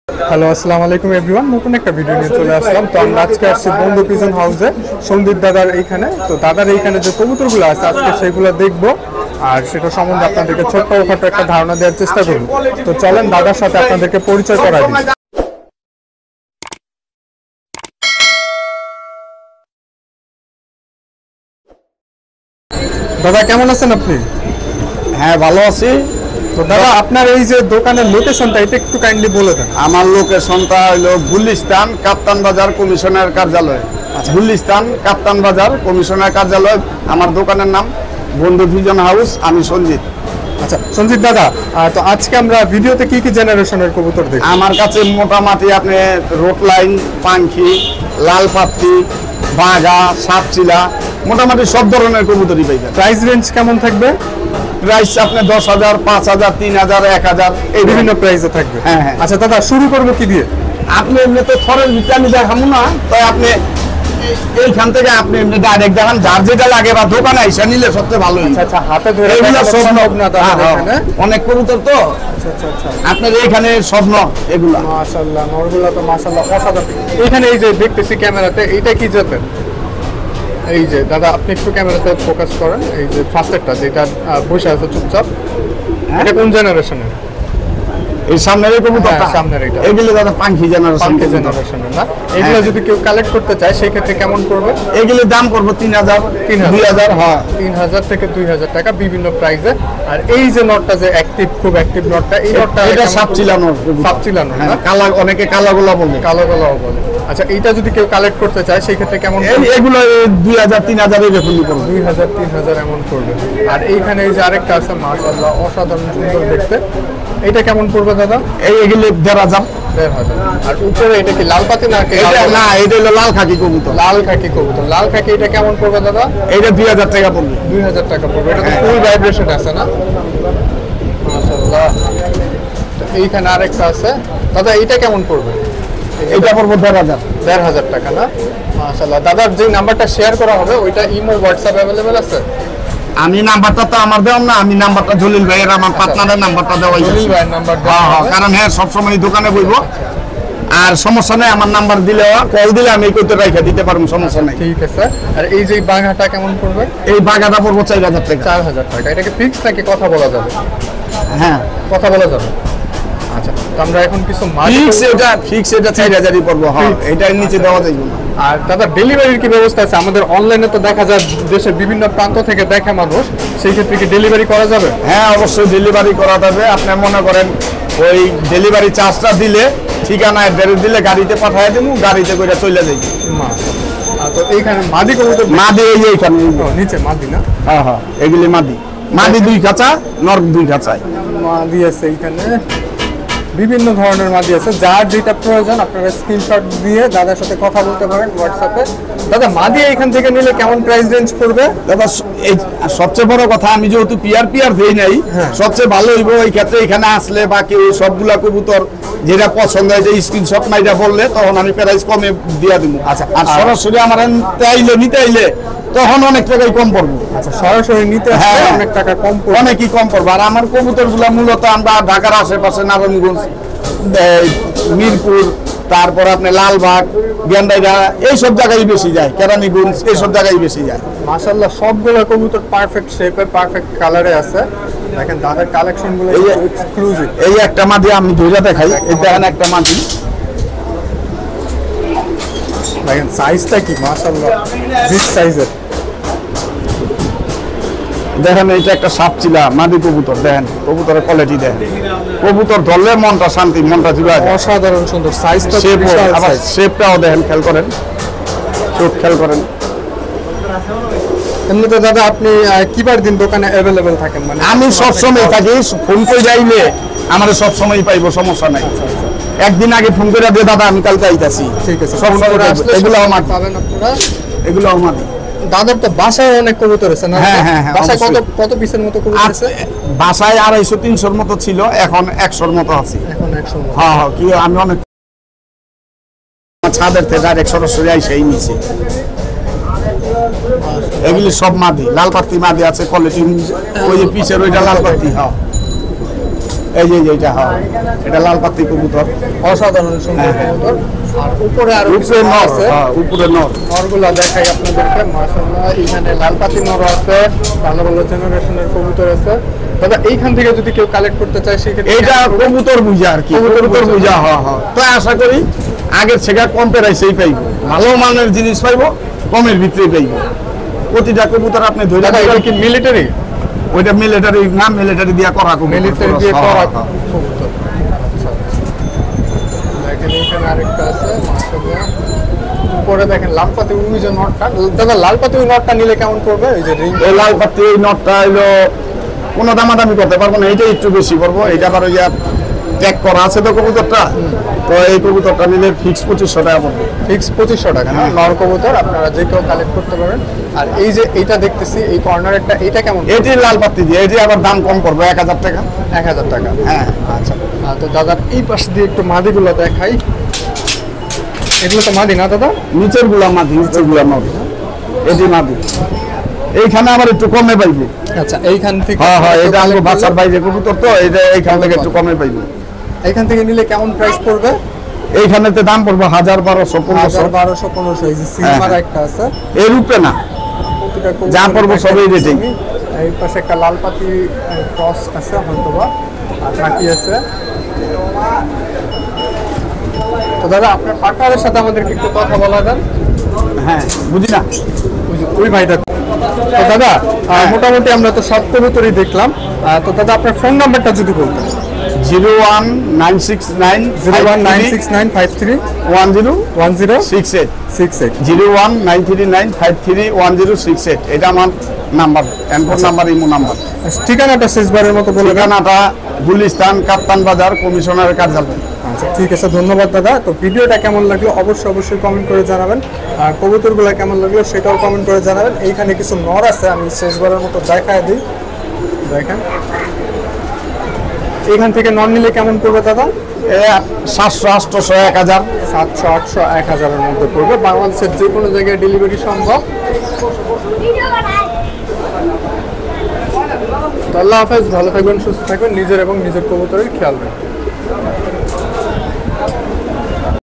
Hello, আসসালামু আলাইকুম everyone. নতুন একটা ভিডিও নিয়ে চলে আসলাম। তো আমরা আজকে আসছি বন্ধু পিজন হাউসে, সন্দীপ দাদার এইখানে। তো দাদার এইখানে যে কবুতরগুলো আছে আজকে সেগুলো দেখবো, আর সেটা সম্বন্ধে আপনাদেরকে ছোট্টখাটো একটা ধারণা দেওয়ার চেষ্টা করব। তো চলেন দাদার সাথে আপনাদেরকে পরিচয় করাই দিই। দাদা কেমন আছেন আপনি? হ্যাঁ, ভালো আছি। তো দাদা আপনার এই যে দোকানের লোকেশনটা এটা একটু কাইন্ডলি বলে দেন। আমার লোকেশনটা হলো গুলিস্তান কাপ্তান বাজার কমিশনার কার্যালয়। গুলিস্তান কাপ্তান বাজার কমিশনার কার্যালয়। আমার দোকানের নাম বন্ধু পিজন হাউস। আমি সঞ্জিত। আচ্ছা সঞ্জিত দাদা, তো আজকে আমরা ভিডিওতে কি কি জেনারেশনের কবুতর দেখি? আমার কাছে মোটামুটি আপনি রোটলাইন, পাখি, লাল পাত্তি, বাঘা, সাপচিলা, মোটামুটি সব ধরনের কবুতরই পাইবেন। প্রাইস রেঞ্জ কেমন থাকবে? প্রাইস আপনি 10,000, 5,000, 3,000, 1,000 এই বিভিন্ন প্রাইসে থাকবে। হ্যাঁ হ্যাঁ। আচ্ছা দাদা, শুরু করবো কি দিয়ে? আপনি এমনি তো থরের ভিতরে আমি দেখাবো না, তাই আপনি এইখান থেকে আপনি এমনি ডাইরেক্ট দেখান, যার যেটা লাগে বা দোকানে এসে নিলে সবচেয়ে ভালো। আচ্ছা হাতে ধরে এগুলো সব সম্ভব না তাহলে এখানে? অনেক কবুতর তো। আচ্ছা আচ্ছা আচ্ছা। আপনার এইখানে স্বপ্ন এগুলা মাশাআল্লাহ, নরগুলা তো মাশাআল্লাহ অসাধারণ। এখানে এই যে দেখতেছি ক্যামেরাতে, এইটা কি জাতের? এই যে দাদা আপনি একটু ক্যামেরাতে ফোকাস করেন, এই যে ফার্স্টেরটা যেটা বসে আছে চুপচাপ, এটা কোন জেনারেশনের? এই সামনের কবুতরটা, সামনের এটা। এগুলো দাদা পাখি জেনারেশনের না? এগুলো যদি কেউ কালেক্ট করতে চায় সেই ক্ষেত্রে কেমন পড়বে? এগুলোর দাম করবো 3,000, 2,000। হ্যাঁ, 3,000 থেকে 2,000 টাকা বিভিন্ন প্রাইসে। আর এই যে নটটা যে অ্যাক্টিভ, খুব অ্যাক্টিভ নটটা, এই নটটা এটা সাপচিলানো। সাপচিলানো না? কালা, অনেকে কালাগুলা বলে। কালোগুলাও বলে। আচ্ছা এইটা যদি কেউ কালেক্ট করতে চায় সেই ক্ষেত্রে কেমন? এগুলো 2,000, 3,000 এরকম করবে। 2,000, 3,000 এমন করবে। আর এইখানে এই যে আরেকটা আছে মাশাআল্লাহ অসাধারণ সুন্দর দেখতে, এটা কেমন পড়বে দাদা? এগুলো 1,500। 1,500। আর উপরে এটা কি লাল পাতি না? না, এটা হলো লাল খাকি কবুতর। লাল খাকি কবুতর। লাল খাকি এটা কেমন পড়বে দাদা? এটা 2,000 টাকা পড়বে। 2,000 টাকা পড়বে। এটা তো ফুল ভাইব্রেশন আছে না? মাশাআল্লাহ। এইখানে আরেকটা আছে দাদা, এইটা কেমন পড়বে? এটা পড়বো 1,500। 1,500 টাকা না? মাশাআল্লাহ। দাদার যে নাম্বারটা শেয়ার করা হবে ওইটা ইমো, হোয়াটসঅ্যাপ অ্যাভেলেবেল আছে? আমি নাম্বারটা তো আমার দেওয়া না, আমি নাম্বারটা জলিল ভাইয়ের, আমার পার্টনারের নাম্বারটা দেওয়া। জলিল ভাইয়ের নাম্বার। কারণ হ্যাঁ সবসময় দোকানে বইবো, আর সমস্যা নেই। আমার নাম্বার দিলে, কল দিলে আমি এই কইতে রাইখা দিতে পারবো, সমস্যা নেই। ঠিক আছে। আর এই যে বাঘাটা কেমন পড়বে? এই বাঘাটা পড়বো 4,000 টাকা। 4,000 টাকা। এটাকে ফিক্স নাকি কথা বলা যাবে? হ্যাঁ, কথা বলা যাবে। আচ্ছা, তো আমরা এখন কিছু ফিক্স এটা 4,000ই পড়বো। হ্যাঁ, এটার নিচে দেওয়া যাবে না। আর দাদা ডেলিভারির কি ব্যবস্থা আছে? আমাদের অনলাইনে তো দেখা যায় দেশের বিভিন্ন প্রান্ত থেকে দেখে মানুষ, সেই ক্ষেত্রে কি ডেলিভারি করা যাবে? হ্যাঁ, অবশ্যই ডেলিভারি করা যাবে। আপনি মনে করেন ওই ডেলিভারি চার্জটা দিলে, ঠিকানা অ্যাড্রেস দিলে গাড়িতে পাঠিয়ে দেবো, গাড়িতে করে চলে যাবে। তো এইখানে মাদি কবুতর? মাদি এইখানে নিচে মাদি না? হ্যাঁ হ্যাঁ, এগুলি মাদি। মাদি 2 খাঁচা, নর 2 খাঁচায় মাদি আছে এইখানে। বিভিন্ন ধরনের মাদি আছে, যার যেটা প্রয়োজন আপনারা স্ক্রিনশট দিয়ে দাদার সাথে কথা বলতে পারেন হোয়াটসঅ্যাপে। দাদা মাদি এখান থেকে নিলে কেমন প্রাইস রেঞ্জ পড়বে? দাদা সবচেয়ে বড় কথা, আমি যেহেতু পিয়ার দেই নাই, সবচেয়ে ভালো হইব এই ক্ষেত্রে এখানে আসলে বা কেউ সবগুলা কবুতর যেটা পছন্দ হয় যে স্ক্রিনশট মাইটা বললে, তখন আমি প্রাইস কমে দিয়ে দিব। আচ্ছা, আর সরাসরি আমার নিতে আইলে তখন অনেক টাকাই কম পড়বে। আচ্ছা, সরাসরি নিতে অনেক টাকা কম পড়বে, অনেকই কম পড়বে। আর আমার কবুতরগুলো মূলত আমরা ঢাকার আশেপাশে নারায়ণগঞ্জ, মিরপুর, তারপর আপনি লালবাগ, গেন্দাইরা, এইসব জায়গায় বেশি যায়, কেরানীগঞ্জ, এইসব জায়গায় বেশি যায়। মাশাআল্লাহ সবগুলো কবুতর পারফেক্ট শেপে, পারফেক্ট কালারে আছে। দেখেন দাদার কালেকশনগুলো এক্সক্লুসিভ। এই একটা মাদি আমি ধরে দেখাই, এই দেখেন একটা মাদি, দেখেন সাইজটা কি মাশাআল্লাহ, বিগ সাইজের। দেখেন এইটা একটা সাপচিলা মাদি কবুতর। দেখেন কবুতরের কোয়ালিটি, দেখেন কবুতর ধরলে মনটা শান্তি, মনটা জুড়ে যায়। অসাধারণ সুন্দর সাইজটা, আবার শেপটাও দেখেন, খেয়াল করেন, চোখ খেয়াল করেন। এমনিতে দাদা আপনি কিবার দিন দোকানে অ্যাভেলেবেল থাকেন? মানে আমি সবসময় থাকি, ফোন করে যাইলে আমার সবসময় পাইবো, সমস্যা নাই। একদিন আগে ফোন করে দিয়ে দাদা আমি কালকে আইতাছি। ঠিক আছে, এগুলো আমার পাবেন আপনারা, এগুলো আমার। দাদার তো বাসায় অনেক কবুতর আছে না? হ্যাঁ হ্যাঁ, বাসায় কত পিসের মতো কবুতর আছে? বাসায় 250-300 মতো ছিল, এখন 100-র মতো আছে। এখন 100? হ্যাঁ হ্যাঁ, কি আমি অনেক ছাদের থেকে ডাইরেক্ট সরাসরি আইসাই নিছি। এগুলি সব মাদি, লাল পাত্তি মাদি আছে কোয়ালিটি, ওই যে পিছের ওইটা লাল পাত্তি। হ্যাঁ, এই যে এইটা হ্যাঁ, এটা লাল পাতি কবুতর। অসাধারণ সুন্দর হ্যাঁ, হ্যাঁ। কবুতর। আর উপরে আরো কিছু উপরে নর নর, আছে, হ্যাঁ, উপরে নর। নরগুলা দেখাই আপনাদেরকে। মাশাআল্লাহ, এখানে লাল পাতি নর আছে, ভালো ভালো জেনারেশনের কবুতর আছে। দাদা এইখান থেকে যদি কেউ কালেক্ট করতে চায় সেক্ষেত্রে এইটা কবুতর বুঝা আর কি, কবুতর কবুতর বুঝা। বুঝা হ্যাঁ হ্যাঁ। তো আশা করি আগের থেকে কম প্রাইসেই পাইব, ভালো মানের জিনিস পাইব, কমের ভিতরে পাইব। প্রতিটা কবুতর আপনি ধরে দাদা এটা কি মিলিটারি? ওইটা মিলিটারি না, মিলিটারি দিয়া করা কবুতর। মিলিটারি দিয়ে হ্যাঁ, করা হ্যাঁ। কবুতর। আচ্ছা। দেখেন এখানে আরেকটা আছে, মাশাআল্লাহ। উপরে দেখেন লাল পাতি ওই যে নটটা। দাদা লাল পাতি ওই নটটা নিলে কেমন পড়বে? এই যে রিং এই লাল পাতি এই নটটা হইলো কোনো দামাদামি করতে পারবো না, এইটা একটু বেশি পড়বো। এটা আবার ওই ট্যাগ করা আছে তো কবুতরটা, তো এই কবুতরটা নিলে ফিক্স 2500 টাকা পড়বে। ফিক্স 2500 টাকা না? নর কবুতর আপনারা যে কেউ কালেক্ট করতে পারেন। আর এই যে এইটা দেখতেছি এই কর্নারেরটা, এইটা কেমন? এটি লাল পাতি দিয়ে, এটি আবার দাম কম পড়বে 1000 টাকা। 1000 টাকা। হ্যাঁ, আচ্ছা। তো দাদার এই পাশ দিয়ে একটু মাদিগুলো দেখাই। এগুলো তো মাদি না দাদা? নিচের গুলা মাদি, নিচের গুলা মাদি, এটি মাদি। এইখানে আবার একটু কমে পাইবে। আচ্ছা, এইখান থেকে হ্যাঁ হ্যাঁ, এটা আমাকে বাচ্চার বাইরে কবুতর তো, এটা এইখান থেকে একটু কমে পাইবে। এইখান থেকে নিলে কেমন প্রাইস পড়বে? এইখানেতে দাম পড়বে 1000, 1200, 1500। 1200, 1500। এই যে সিলভার হ্যাঁ। একটা আছে, এর উপরে না, প্রতিটা কবুতরের যা পড়বো একটা সবই রেটিং। এই পাশে একটা লাল পাতি ক্রস আছে হয়তোবা, আর বাকি আছে। তো দাদা আপনার পার্টনারের সাথে আমাদেরকে একটু কথা বলা দেন। হ্যাঁ, বুঝি না। ওই ভাইটা। তো দাদা মোটামুটি আমরা তো সব কবুতরই দেখলাম। তো দাদা আপনার ফোন নাম্বারটা যদি বলতেন। 01969 0196953 1068 1068। 01939531068। এটা আমার নাম্বার, এনফোন নাম্বার, ইমো নাম্বার। ঠিকানাটা শেষবারের মতো বলে দেন। ঠিকানাটা গুলিস্তান, কাপ্তান বাজার, কমিশনারের কার্যালয়। আচ্ছা, ঠিক আছে, ধন্যবাদ দাদা। তো ভিডিওটা কেমন লাগলো অবশ্যই কমেন্ট করে জানাবেন। আর কবুতরগুলো কেমন লাগলো সেটাও কমেন্ট করে জানাবেন। এইখানে কিছু নর আছে, আমি শেষবারের মতো দেখায় দিই। দেখেন এখান থেকে নর নিলে কেমন পড়বে দাদা? 700, 800, 1000। 700, 800, 1000-এর মধ্যে পড়বে। বাংলাদেশের যে কোনো জায়গায় ডেলিভারি সম্ভব। তো আল্লাহ হাফেজ, ভালো থাকবেন, সুস্থ থাকবেন, নিজের এবং নিজের কবুতরের খেয়াল রাখবেন।